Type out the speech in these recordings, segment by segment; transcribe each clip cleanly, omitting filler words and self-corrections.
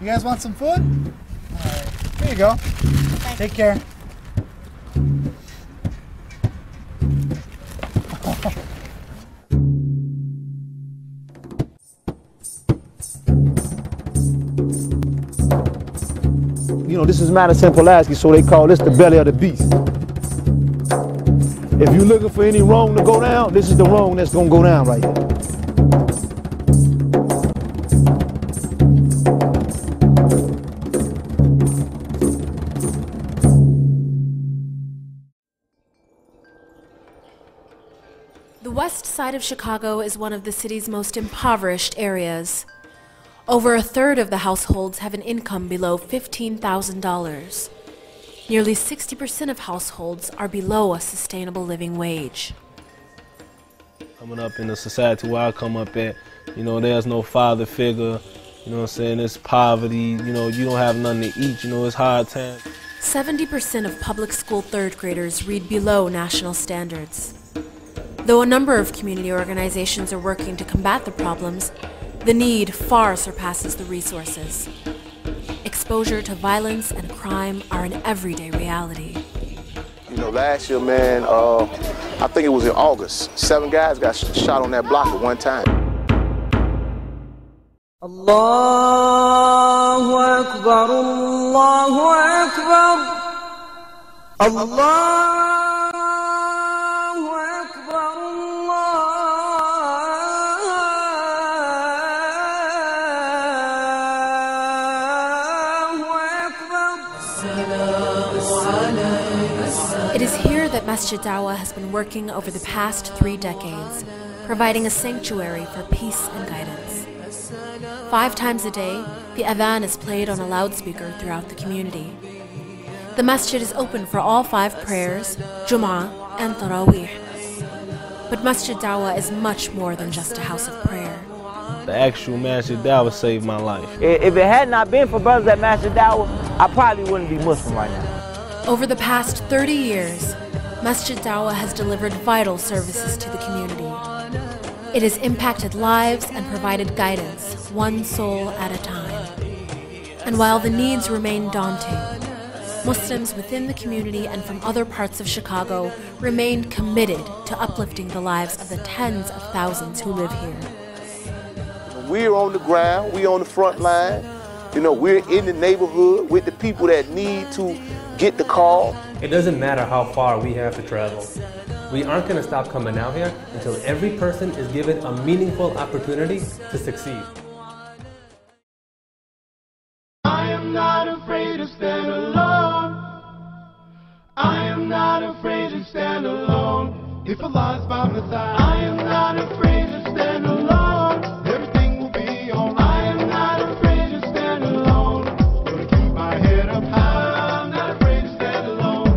You guys want some food? All right. Here you go. Take care. You know, this is Madison Pulaski, so they call this the belly of the beast. If you're looking for any wrong to go down, this is the wrong that's gonna go down right here. The west side of Chicago is one of the city's most impoverished areas. Over a third of the households have an income below $15,000. Nearly 60% of households are below a sustainable living wage. Coming up in the society where I come up at, you know, there's no father figure, you know what I'm saying, it's poverty, you know, you don't have nothing to eat, you know, it's hard times. 70% of public school third graders read below national standards. Though a number of community organizations are working to combat the problems, the need far surpasses the resources. Exposure to violence and crime are an everyday reality. You know, last year, man, I think it was in August, 7 guys got shot on that block at one time. Allahu Akbar, Allahu Akbar, Allah. It is here that Masjid Dawah has been working over the past 3 decades, providing a sanctuary for peace and guidance. 5 times a day, the adhan is played on a loudspeaker throughout the community. The masjid is open for all 5 prayers, Jum'ah and Taraweeh. But Masjid Dawah is much more than just a house of prayer. The actual Masjid Dawah saved my life. If it had not been for brothers at Masjid Dawah, I probably wouldn't be Muslim right now. Over the past 30 years, Masjid Dawah has delivered vital services to the community. It has impacted lives and provided guidance, one soul at a time. And while the needs remain daunting, Muslims within the community and from other parts of Chicago remain committed to uplifting the lives of the tens of thousands who live here. We're on the ground, we're on the front line. You know, we're in the neighborhood with the people that need to get the call. It doesn't matter how far we have to travel. We aren't going to stop coming out here until every person is given a meaningful opportunity to succeed. I am not afraid to stand alone. I am not afraid to stand alone. If Allah is by my side, I am not afraid to stand alone. Everything will be alright. I am not afraid to stand alone. Gonna keep my head up high. I'm not afraid to stand alone.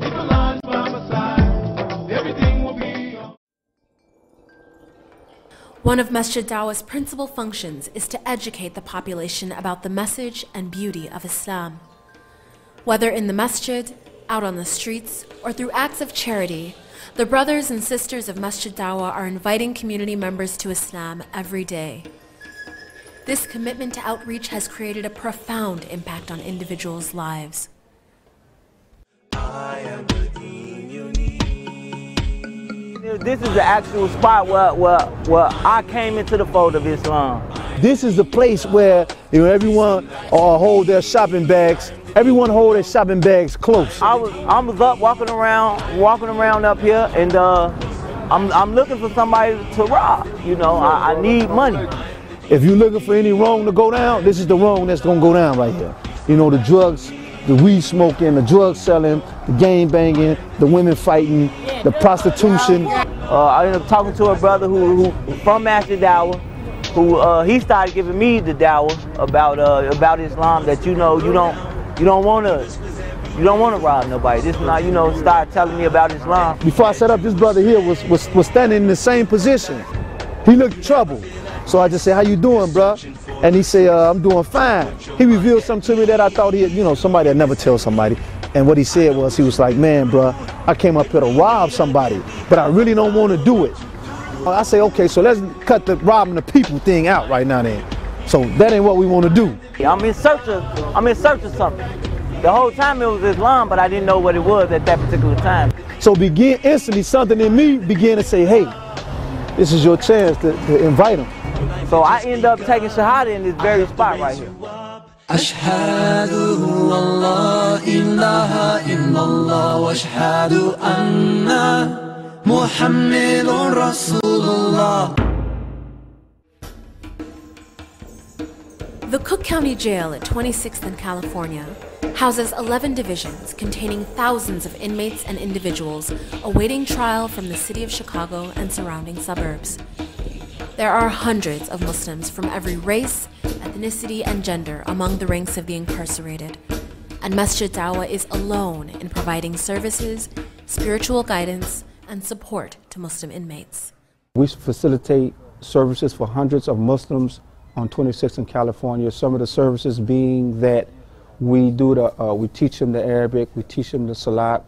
If Allah is by my side, everything will be alright. One of Masjid Dawah's principal functions is to educate the population about the message and beauty of Islam. Whether in the masjid, out on the streets, or through acts of charity, the brothers and sisters of Masjid Dawah are inviting community members to Islam every day. This commitment to outreach has created a profound impact on individuals' lives. This is the actual spot where I came into the fold of Islam. This is the place where, you know, everyone hold their shopping bags. Everyone hold their shopping bags close. I was up walking around up here, and I'm looking for somebody to rob. You know, I need money. If you're looking for any wrong to go down, this is the wrong that's gonna go down right here. You know, the drugs, the weed smoking, the drug selling, the gang banging, the women fighting, the prostitution. I ended up talking to a brother who from Masjid Dawah, who he started giving me the dawah about Islam, that you don't want to rob nobody. This not, start telling me about Islam. Before I set up, this brother here was standing in the same position. He looked troubled. So I just said, "How you doing, bruh?" And he said, "I'm doing fine." He revealed something to me that I thought somebody that never tell somebody. And what he said was, he was like, "Man, bruh, I came up here to rob somebody, but I really don't want to do it." I say, "Okay, so let's cut the robbing the people thing out right now then." So that ain't what we want to do. I'm in search of something. The whole time it was Islam, but I didn't know what it was at that particular time. So instantly something in me began to say, hey, this is your chance to invite him. So I end up taking Shahada in this very spot right here. أشهد والله إله إلا الله وأشهد أن محمد رسول الله. The Cook County Jail at 26th and California houses 11 divisions containing thousands of inmates and individuals awaiting trial from the city of Chicago and surrounding suburbs. There are hundreds of Muslims from every race, ethnicity, and gender among the ranks of the incarcerated, and Masjid Dawah is alone in providing services, spiritual guidance, and support to Muslim inmates. We facilitate services for hundreds of Muslims on 26th in California. Some of the services being that we teach them the Arabic, we teach them the Salat,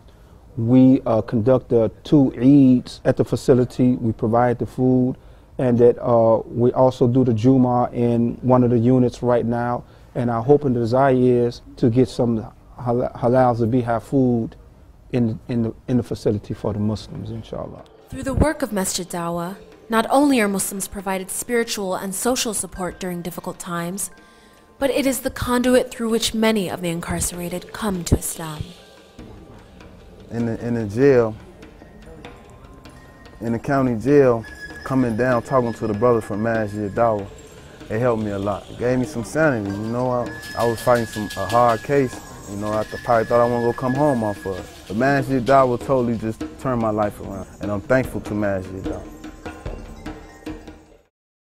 we conduct the 2 Eids at the facility, we provide the food, and that we also do the Jumu'ah in one of the units right now. And our hope and desire is to get some halal zabiha food in the facility for the Muslims, inshallah. Through the work of Masjid Dawah, not only are Muslims provided spiritual and social support during difficult times, but it is the conduit through which many of the incarcerated come to Islam. In the jail, in the county jail, coming down, talking to the brothers from Masjid Dawah, it helped me a lot. It gave me some sanity, you know. I was fighting a hard case, you know. I probably thought I want to go come home off of it. But Masjid Dawah totally just turned my life around, and I'm thankful to Masjid Dawah.